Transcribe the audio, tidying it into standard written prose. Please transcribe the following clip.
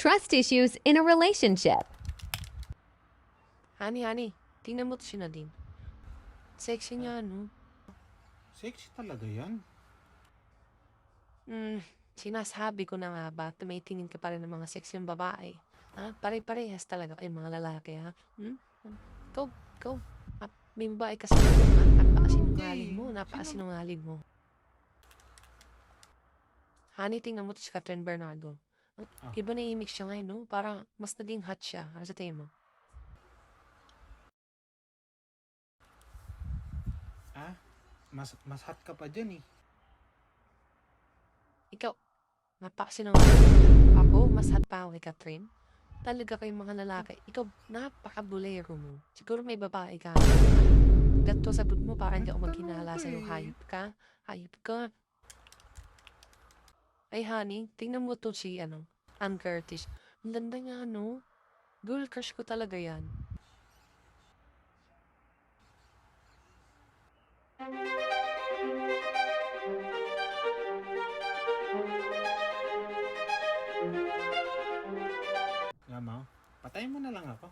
trust issues in a relationship. Honey, tingnan mo to si Nadine. Sexy niya, no? Sexy talaga yan. Sinasabi ko na nga ba, tumitingin ka pa rin ng mga sexy yung babae. Ha? Pare-parehas talaga kayo mga lalaki, ha? Go. May babae kasi napakasinungaling mo. Honey, tingnan mo to si Catherine Bernardo. Iba na image siya ngayon, no? Parang mas naging hot siya. Ano sa tingin mo? Mas hot ka pa dyan eh. Ikaw, napakasinungaling. Ako, mas hot pa ako kay Catherine. Talaga kayong mga lalaki. Ikaw, napaka-bulero mo. Siguro may babae ka. Gato sa mo, parang hindi ako maghinala sa'yo. Hayop ka. Ay, honey, tingnan mo to si, Ann Curtis. Ang ganda nga, no? Girl crush ko talaga yan. Yamaw, patayin mo na lang ako.